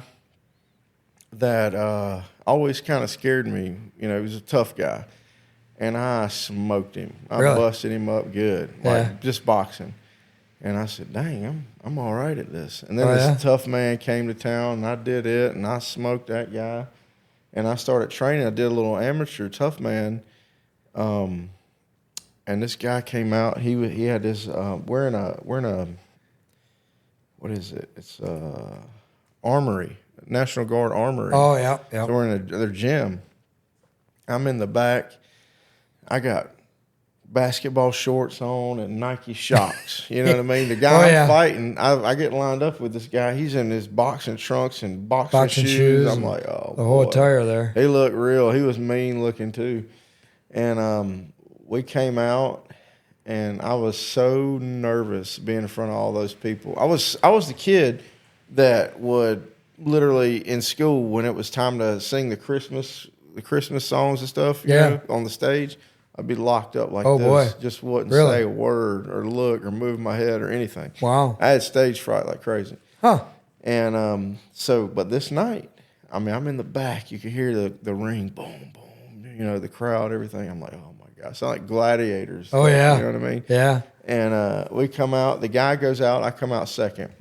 that always kind of scared me, you know, he was a tough guy, and I smoked him. I Really? busted him up good, Yeah. like just boxing. And I said, "Dang, I'm all right at this." And then Oh, this yeah? tough man came to town, and I did it, and I smoked that guy. And I started training. I did a little amateur tough man, and this guy came out. He had this wearing a what is it? It's armory, National Guard armory. Oh, yeah. Yeah. So we're in their gym. I'm in the back. I got basketball shorts on and Nike Shox. You know what I mean? The guy I'm fighting, I get lined up with this guy. He's in his boxing trunks and boxing shoes. I'm like, oh, the whole boy. attire there. He looked real. He was mean looking too. And we came out, and I was so nervous being in front of all those people. I was the kid that would literally in school, when it was time to sing the Christmas songs and stuff, you know, on the stage, I'd be locked up like this. Boy. Just wouldn't Really? say a word or look or move my head or anything. Wow. I had stage fright like crazy. Huh. And but this night, I mean, I'm in the back. You could hear the ring, boom, boom. You know, the crowd, everything. I'm like, oh my God, sound like gladiators. Oh, yeah. You know what I mean? Yeah. And we come out. The guy goes out. I come out second.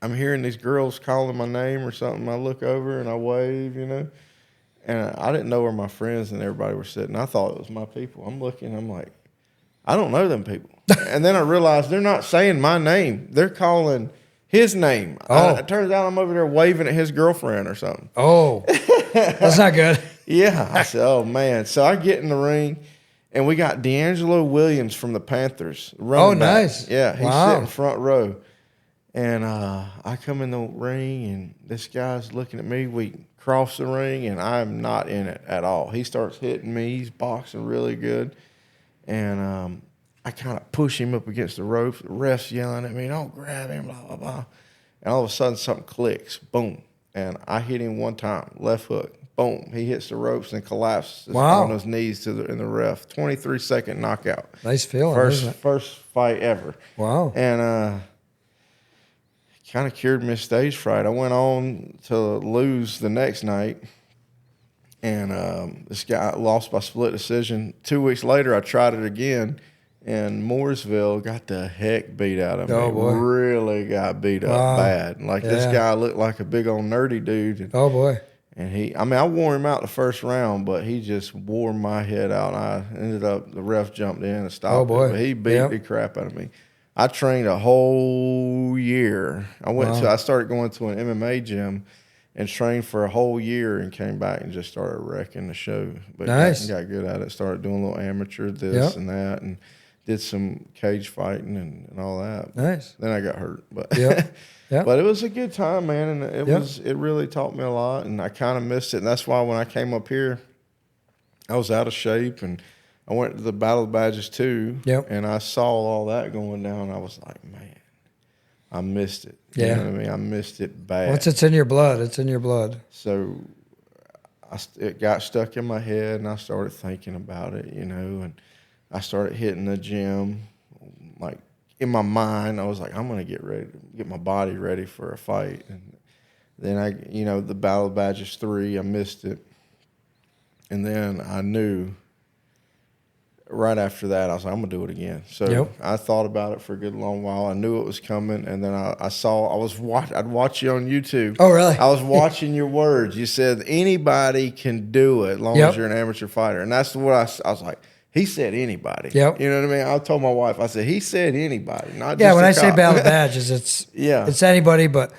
I'm hearing these girls calling my name or something. I look over and I wave, you know. And I didn't know where my friends and everybody were sitting. I thought it was my people. I'm looking. I'm like, I don't know them people. And then I realized they're not saying my name. They're calling his name. Oh. It turns out I'm over there waving at his girlfriend or something. Oh, that's not good. Yeah. I said, oh, man. So I get in the ring, and we got D'Angelo Williams from the Panthers. Oh, nice. Yeah, he's Wow. sitting front row. And I come in the ring, and this guy's looking at me. We cross the ring, and I'm not in it at all. He starts hitting me. He's boxing really good. And I kind of push him up against the rope. The ref's yelling at me, don't grab him, blah, blah, blah. And all of a sudden, something clicks. Boom. And I hit him one time, left hook. Boom. He hits the ropes and collapses on his knees in the ref. 23-second knockout. Nice feeling, isn't it? First fight ever. Wow. And kind of cured me of stage fright. I went on to lose the next night, and this guy lost by split decision. 2 weeks later, I tried it again, and Mooresville got the heck beat out of me. Oh, boy. Really got beat up bad. Like, this guy looked like a big old nerdy dude. And, Oh, boy. and I wore him out the first round, but he just wore my head out. I ended up, the ref jumped in and stopped Oh, boy. it, but he beat the crap out of me. I trained a whole year. I started going to an MMA gym and trained for a whole year and came back and just started wrecking the show. But Nice. got good at it. Started doing a little amateur this and that, and did some cage fighting and all that. Nice. Then I got hurt, but Yep. but it was a good time, man, and it really taught me a lot, and I kind of missed it. And that's why when I came up here, I was out of shape, and I went to the Battle of Badges too, and I saw all that going down. I was like, man, I missed it. You know what I mean? I missed it bad. Once it's in your blood, it's in your blood. So it got stuck in my head, and I started thinking about it, and I started hitting the gym. Like in my mind, I was like, I'm going to get my body ready for a fight. And then the Battle of Badges 3, I missed it. And then I knew right after that, I was like, I'm going to do it again. So I thought about it for a good long while. I knew it was coming. And then I'd watch you on YouTube. Oh, really? I was watching your words. You said anybody can do it as long as you're an amateur fighter. And that's what I was like, he said anybody. Yep. You know what I mean? I told my wife, I said, he said anybody, not just Yeah, when I cop. say Battle of Badges, it's anybody, but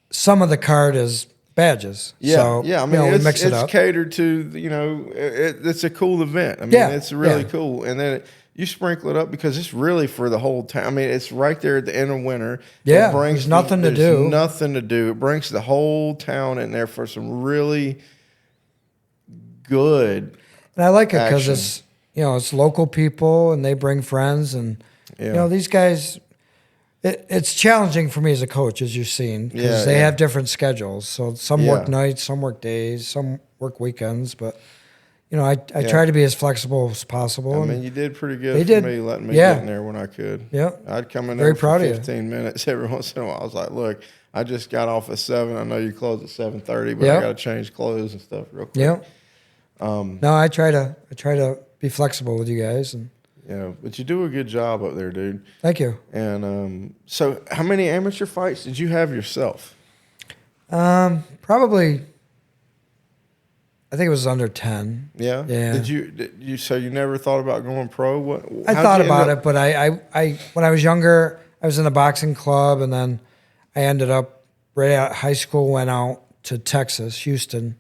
some of the card is badges. Yeah, so, I mean, we mix it up. It's catered to, it's a cool event. I mean, it's really cool. And then you sprinkle it up because it's really for the whole town. I mean, it's right there at the end of winter. Yeah, there's nothing to do. Nothing to do. It brings the whole town in there for some really good And I like it because it's local people and they bring friends and, these guys, it's challenging for me as a coach, as you've seen, because they have different schedules. So some work nights, some work days, some work weekends. But, I try to be as flexible as possible. I mean, you did pretty good for me, letting me get in there when I could. Yeah. I'd come in there for 15 minutes every once in a while. I was like, look, I just got off at 7. I know you close at 7:30, but I got to change clothes and stuff real quick. Yeah. No, I try to be flexible with you guys. And but you do a good job up there, dude. Thank you. And so how many amateur fights did you have yourself? Probably, I think it was under 10. Yeah? Yeah. So you never thought about going pro? I thought about it, but I when I was younger, I was in the boxing club, and then I ended up right out of high school, went out to Texas, Houston,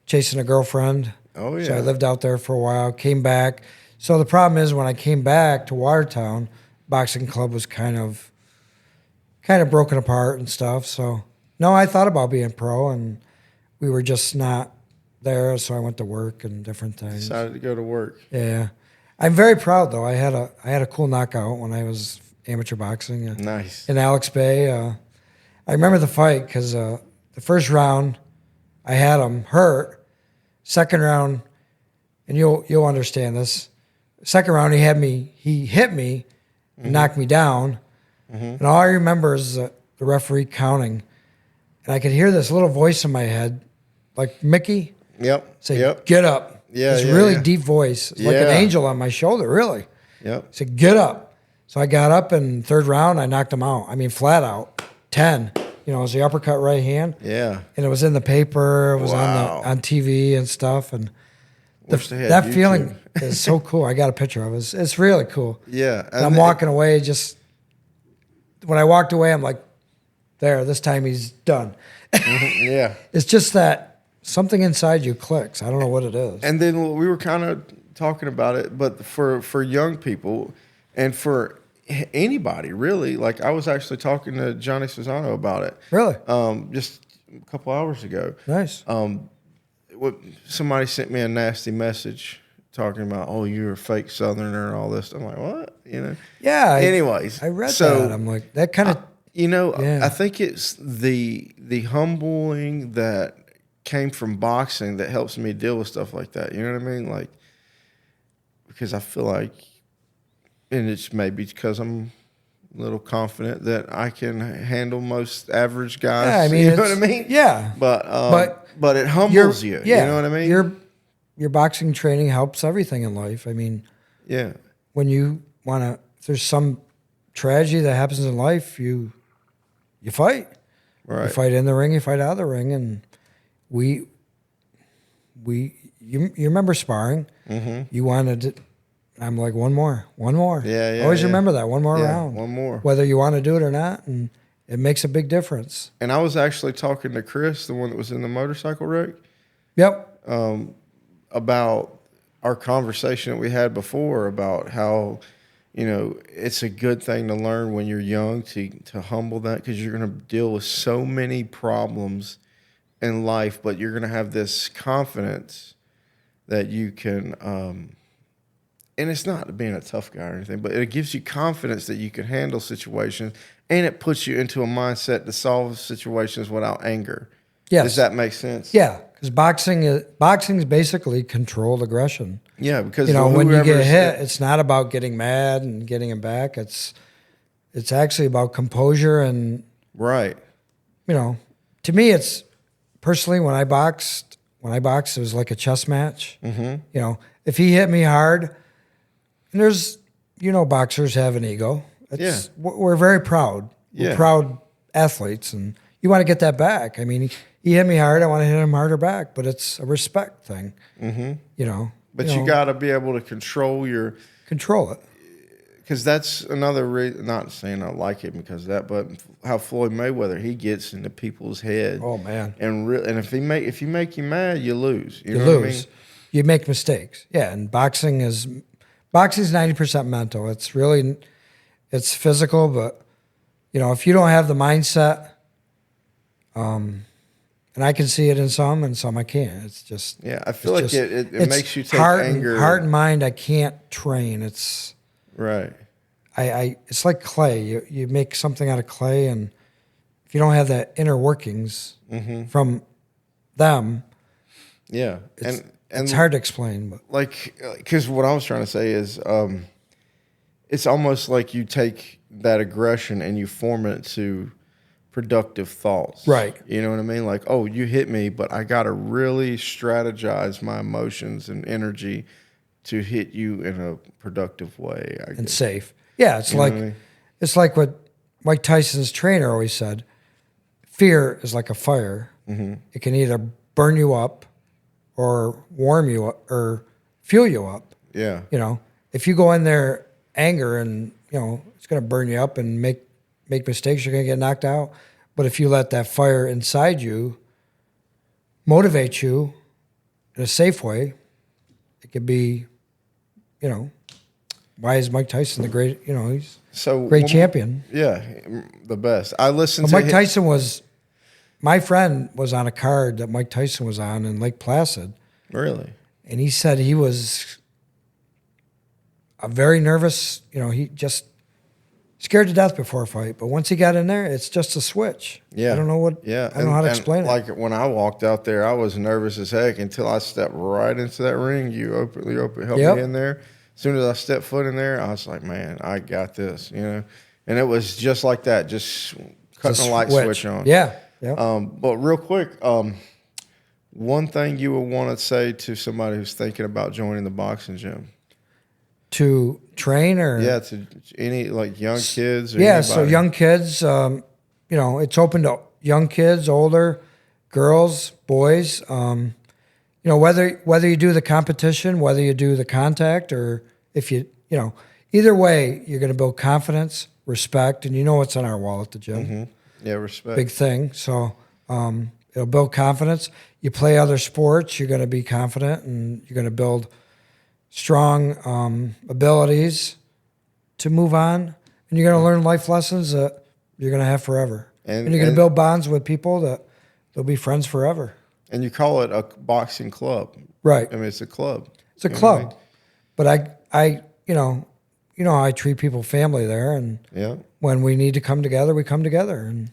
chasing a girlfriend. Oh, yeah. So I lived out there for a while, came back. So the problem is when I came back to Watertown, boxing club was kind of broken apart and stuff. So, no, I thought about being pro, and we were just not there. So I went to work and different things. Decided to go to work. Yeah. I'm very proud, though. I had a cool knockout when I was amateur boxing. Nice. In Alex Bay. I remember the fight because the first round, I had him hurt. Second round, and you'll understand this. Second round, he hit me, and knocked me down. And all I remember is the referee counting. And I could hear this little voice in my head, like Mickey. Yep. Say, get up. Yeah. This really deep voice. It's like an angel on my shoulder, really. Yep. Said, get up. So I got up, and third round, I knocked him out. I mean, flat out. 10. It was the uppercut right hand. Yeah. And it was in the paper. It was on TV and stuff. And that feeling is so cool. I got a picture of it. It's really cool. Yeah. And I'm walking away. When I walked away, I'm like, there, this time he's done. Yeah. It's just that something inside you clicks. I don't know what it is. And then we were kind of talking about it, but for young people and for anybody, really, like I was actually talking to Johnny Susano about it. Really? Just a couple hours ago. Nice. Somebody sent me a nasty message talking about, oh, you're a fake Southerner and all this. I'm like, what? Yeah. Anyways. I read that. I'm like, that kind of. I think it's the humbling that came from boxing that helps me deal with stuff like that. You know what I mean? Like, because I feel like, and it's maybe because I'm a little confident that I can handle most average guys. Yeah, I mean, you know what I mean? Yeah. But it humbles you. Yeah, you know what I mean? Your boxing training helps everything in life. I mean, yeah. When you want to, if there's some tragedy that happens in life, you fight. Right. You fight in the ring, you fight out of the ring, and you remember sparring. Mm-hmm. You wanted And I'm like, one more. Yeah. Always remember that, one more Yeah, round. one more. Whether you want to do it or not, and it makes a big difference. And I was actually talking to Chris, the one that was in the motorcycle wreck, Yep. about our conversation that we had before about how, it's a good thing to learn when you're young to humble that, because you're going to deal with so many problems in life, but you're going to have this confidence that you can, and it's not being a tough guy or anything, but it gives you confidence that you can handle situations, and it puts you into a mindset to solve situations without anger. Yes. Does that make sense? Yeah, because boxing is basically controlled aggression. Yeah, because when you get hit, it's not about getting mad and getting him back. It's actually about composure and right. To me, it's personally when I boxed, it was like a chess match. Mm-hmm. If he hit me hard, and there's boxers have an ego. We're very proud. Yeah. We're proud athletes, and you want to get that back. I mean, he hit me hard. I want to hit him harder back, but it's a respect thing. Mm-hmm. But you got to be able to control it. Because that's another reason. Not saying I like him because of that, but how Floyd Mayweather, he gets into people's head. Oh man! And if you make you mad, you lose. You know lose. What I mean? You make mistakes. Yeah, and boxing is 90% mental. It's physical, but if you don't have the mindset, and I can see it in some, and some I can't. It's just I feel like it makes you take anger. Heart and mind. I can't train. It's right. It's like clay. You make something out of clay, and if you don't have that inner workings from them, it's hard to explain. But because what I was trying to say is, it's almost like you take that aggression and you form it to productive thoughts. Right. You know what I mean? Like, oh, you hit me, but I got to really strategize my emotions and energy to hit you in a productive way. And safe. Yeah, it's like what Mike Tyson's trainer always said. Fear is like a fire. Mm-hmm. It can either burn you up or warm you up or fuel you up. Yeah. If you go in there anger and, it's going to burn you up and make mistakes, you're going to get knocked out. But if you let that fire inside you motivate you in a safe way, it could be, why is Mike Tyson the great, he's great champion. Yeah, the best. I listened to Mike Tyson my friend was on a card that Mike Tyson was on in Lake Placid. Really? And he said he was a very nervous, he just scared to death before a fight. But once he got in there, it's just a switch. Yeah. I don't know how to explain it. Like when I walked out there, I was nervous as heck until I stepped right into that ring. You helped me in there. As soon as I stepped foot in there, I was like, man, I got this, And it was just like that, just cutting a light switch on. Yeah. Yep. But real quick, one thing you would want to say to somebody who's thinking about joining the boxing gym? To train or? Yeah, to any young kids or yeah, anybody. So young kids, it's open to young kids, older, girls, boys. Whether you do the competition, whether you do the contact, or if either way, you're going to build confidence, respect, and what's on our wall at the gym. Mm-hmm. Yeah, respect. Big thing. So it'll build confidence. You play other sports, you're going to be confident, and you're going to build strong abilities to move on, and you're going to learn life lessons that you're going to have forever. And you're going to build bonds with people that they'll be friends forever. And you call it a boxing club. Right. I mean, it's a club. It's a club. But I I treat people family there, and when we need to come together, we come together, and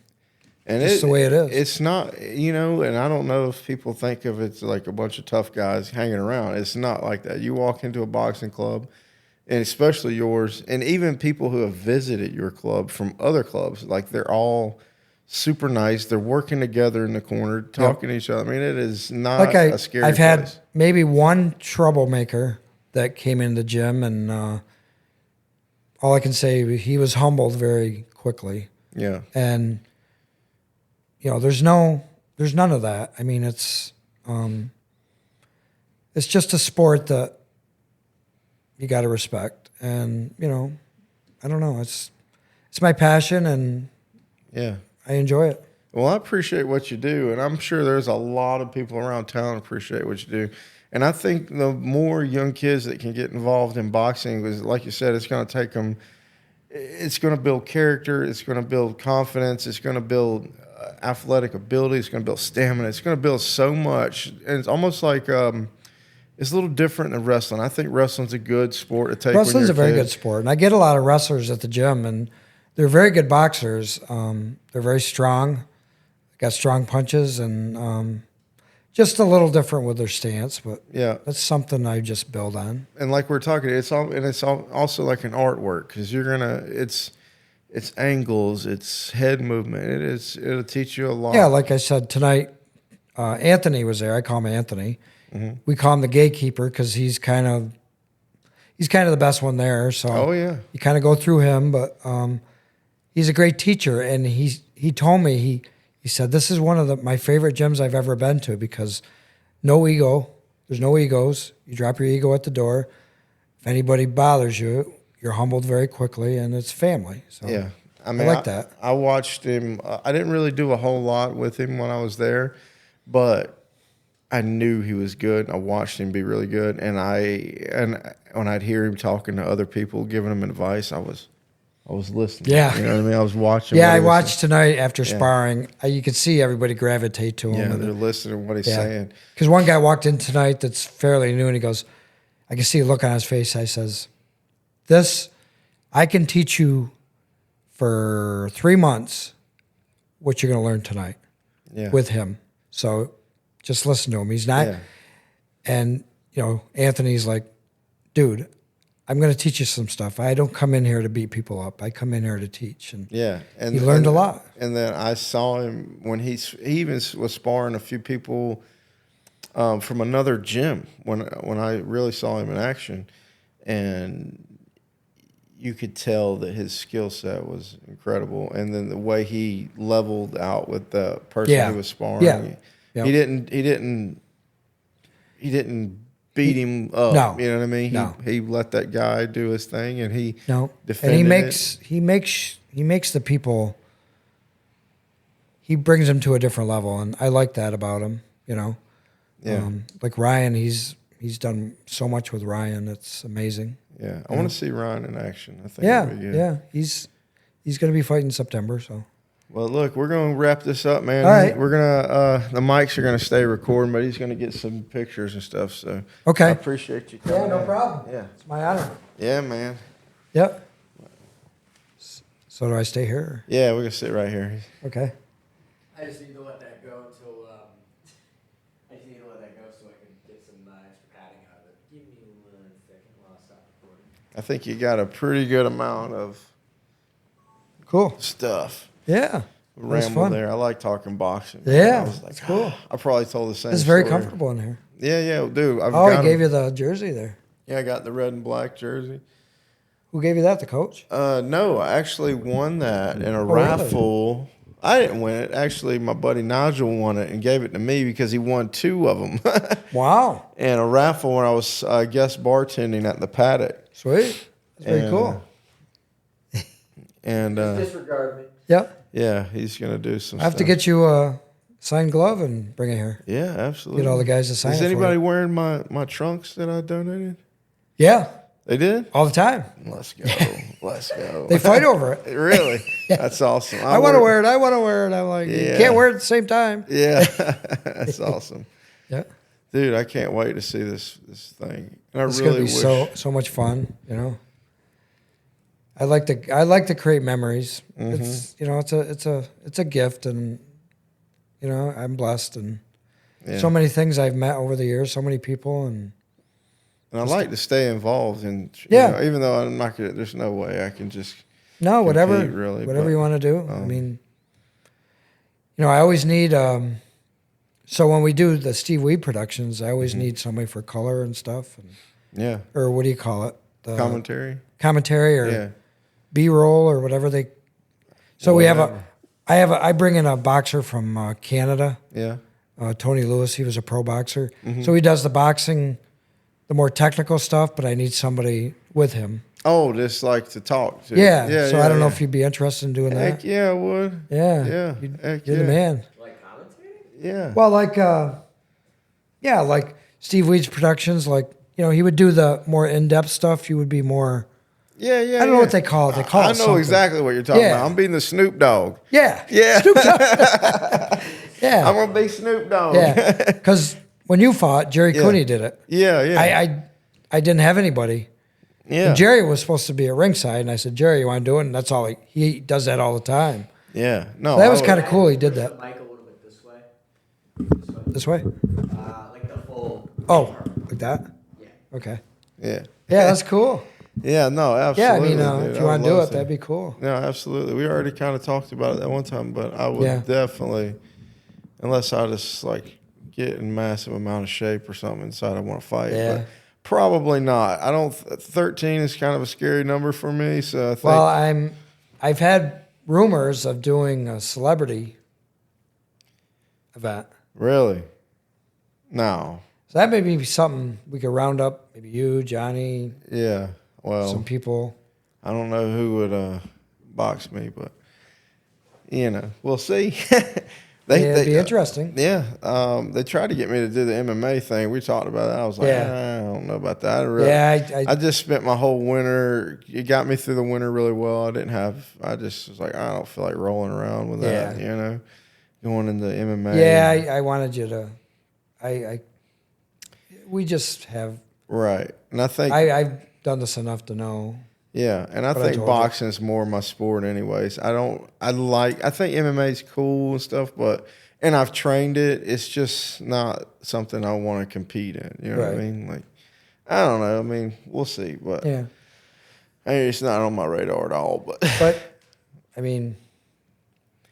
it's the way it is. It's not, and I don't know if people think of it like a bunch of tough guys hanging around. It's not like that. You walk into a boxing club, and especially yours, and even people who have visited your club from other clubs, they're all super nice. They're working together in the corner, talking to each other. I mean, it is not a scary I've place. had maybe one troublemaker that came in the gym, and all I can say, he was humbled very quickly. Yeah. And there's none of that. I mean, it's just a sport that you got to respect. And, you know, I don't know. It's my passion, and Yeah. I enjoy it. Well, I appreciate what you do, and I'm sure there's a lot of people around town appreciate what you do. And I think the more young kids that can get involved in boxing, because like you said, it's going to take them. It's going to build character. It's going to build confidence. It's going to build athletic ability. It's going to build stamina. It's going to build so much, and it's almost like it's a little different than wrestling. I think wrestling's a good sport to take. Wrestling's a very good sport, and I get a lot of wrestlers at the gym, and they're very good boxers. They're very strong. They got strong punches, and just a little different with their stance. But Yeah, that's something I just build on. and like we're talking, it's also like an artwork, because it's angles, it's head movement. It'll teach you a lot. Yeah, like I said tonight, Anthony was there. I call him Anthony. Mm-hmm. We call him the gatekeeper because he's kind of the best one there. So Oh yeah, you kind of go through him, but he's a great teacher. And he told me he said this is one of my favorite gyms I've ever been to, because no ego. There's no egos. You drop your ego at the door. If anybody bothers you, you're humbled very quickly, and it's family. So yeah. I like that. I watched him. I didn't really do a whole lot with him when I was there, but I knew he was good. I watched him be really good, and when I'd hear him talking to other people, giving them advice, I was listening. Yeah. You know what I mean? I was watching. Yeah, what I he was watched tonight after sparring. You could see everybody gravitate to him. saying. Yeah, and they're listening to what he's saying. Because one guy walked in tonight that's fairly new, and he goes, I can see a look on his face. I says, this, I can teach you for 3 months what you're going to learn tonight with him. So just listen to him. He's not, and, you know, Anthony's like, dude, I'm going to teach you some stuff. I don't come in here to beat people up. I come in here to teach. And and he learned a lot. And then I saw him when he even was sparring a few people from another gym when I really saw him in action, and you could tell that his skill set was incredible. And then the way he leveled out with the person he was sparring, he didn't beat him up. No. You know what I mean? No. He let that guy do his thing, and he And defended he makes the people, he brings them to a different level, and I like that about him, you know. Yeah. Like Ryan, he's done so much with Ryan. It's amazing. Yeah, I want to see Ryan in action. I think Yeah, that'd be good. yeah. He's going to be fighting in September, so. Well, look, we're going to wrap this up, man. All right. We're going to, the mics are going to stay recording, but he's going to get some pictures and stuff. So Okay. I appreciate you coming. Yeah, no in. problem. Yeah. It's my honor. Yeah, man. Yep. So do I stay here? Yeah, we're going to sit right here. Okay. I just need to let that go until I just need to let that go so I can get some extra padding out of it. Give me 1 second while I stop recording. I think you got a pretty good amount of Cool. stuff. Yeah. That's Ramble fun. there. I like talking boxing. man. Yeah, I was like, that's cool. I probably told the same It's very story. comfortable in here. Yeah, dude. Oh, he gave you the jersey there. Yeah, I got the red and black jersey. Who gave you that? The coach? No, I actually won that in a really? raffle. I didn't win it. Actually, my buddy Nigel won it and gave it to me because he won 2 of them. Wow. And a raffle when I was guest bartending at the Paddock. Sweet. That's very And, cool. And Disregard me. Yep. yeah, he's gonna do some. I have to stuff. get you a signed glove and bring it here. Yeah, absolutely. Get all the guys to sign Is it for anybody you. wearing my trunks that I donated? Yeah. They did. All the time. Let's go. Let's go. They fight over it. Really? That's awesome. I want to wear it. I want to wear it. I'm like, you Yeah. can't wear it at the same time. Yeah, that's awesome. Yeah. Dude, I can't wait to see this thing. And I It's really gonna be wish. so much fun, you know. I like to create memories. Mm-hmm. It's it's a gift, and you know I'm blessed, and so many things I've met over the years, so many people, and I like to stay involved in. Yeah. Even though I'm not gonna, there's no way I can just. no whatever compete, really, whatever but, you want to do. I mean, you know, I always need. So when we do the Steve Weed productions, I always need somebody for color and stuff, and, Yeah. or what do you call it? The Commentary. or Yeah. B-roll or whatever they. So we have I bring in a boxer from Canada, Yeah. Tony Lewis. He was a pro boxer, so he does the boxing the more technical stuff, but I need somebody with him. Oh, just like to talk to. Yeah. So I don't know if you'd be interested in doing Heck that. yeah, I would. Yeah. Yeah. You're the man. Like commentating? Yeah. Well, like, like Steve Weed's productions, like, he would do the more in-depth stuff. You would be more, Yeah. I don't know what they call it. They call it I know something. exactly what you're talking Yeah. about. I'm being the Snoop Dogg. Yeah. Yeah. Snoop Dogg. Yeah. I'm gonna be Snoop Dogg. Yeah. Because when you fought, Jerry Cooney did it. Yeah. I didn't have anybody. Yeah. And Jerry was supposed to be at ringside, and I said, Jerry, you want to do it? And that's all he does that all the time. Yeah. No. So that was kind of cool. He did that. The mic a little bit this way. This way? Like the full. Oh, like that? Yeah. Okay. Yeah. Yeah, that's cool. Yeah. No. Yeah, Absolutely. I mean, dude. if you want to do love it, that'd be cool. No, absolutely. We already kind of talked about it that one time, but I would definitely, unless I just like get in massive amount of shape or something inside, I want to fight. Yeah. But probably not. I don't. 13 is kind of a scary number for me. So I think. Well, I've had rumors of doing a celebrity event. Really? No. So that may be something we could round up. Maybe you, Johnny, Yeah. Well, some people. I don't know who would box me, but we'll see. It'd be interesting. Yeah. They tried to get me to do the MMA thing. We talked about that. I was like, I don't know about that. I just spent my whole winter. It got me through the winter really well. I just was like, I don't feel like rolling around with that, going into MMA. Yeah, I wanted you to. We just have. Right. And I think. I've done this enough to know. Yeah, and I think boxing is more my sport anyways. I think MMA is cool and stuff, and I've trained it. It's just not something I want to compete in. You know what I mean? Like, I don't know. I mean, we'll see, but it's not on my radar at all. But I mean,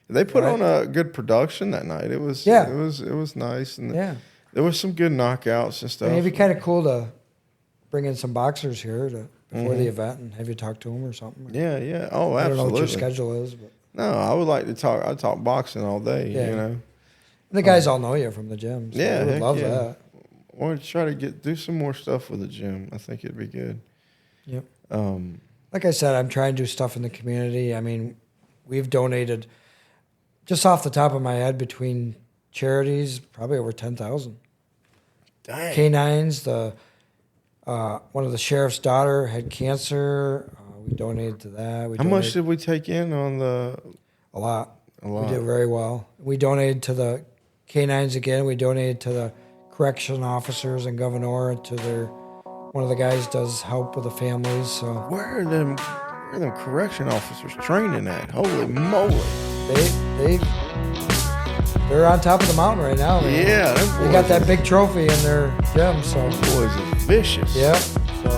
they put on a good production that night. It was it was nice, and there was some good knockouts and stuff. I mean, it'd be kind of cool to bring in some boxers here before the event and have you talk to them or something. Yeah. Oh, absolutely. I don't know what your schedule is, but no, I would like to talk. I talk boxing all day. And the guys all know you from the gym. So I would love that. I want to try to do some more stuff with the gym. I think it'd be good. Yep. Like I said, I'm trying to do stuff in the community. I mean, we've donated, just off the top of my head, between charities, probably over 10,000. Dang. Canines, one of the sheriff's daughter had cancer. We donated to that. How much did we take in on the? A lot. We did very well. We donated to the canines again. We donated to the correction officers in Governor. One of the guys does help with the families. So Where are them correction officers training at? Holy moly! They're on top of the mountain right now. Man. Yeah, they got that big trophy in their gym. So boys are vicious. Yeah. So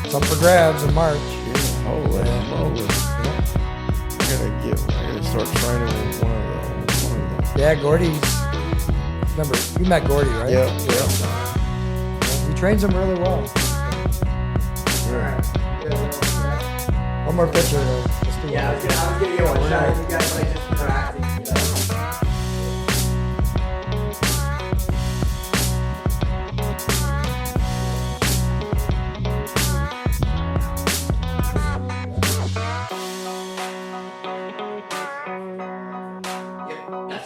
it's up for grabs in March. Yeah, holy moly! I gotta start training with one of them. Yeah, Gordy's. Remember, you met Gordy, right? Yeah. He trains them really well. One more picture. Yeah, I was gonna get one shot. You guys like just practice. Yep, that's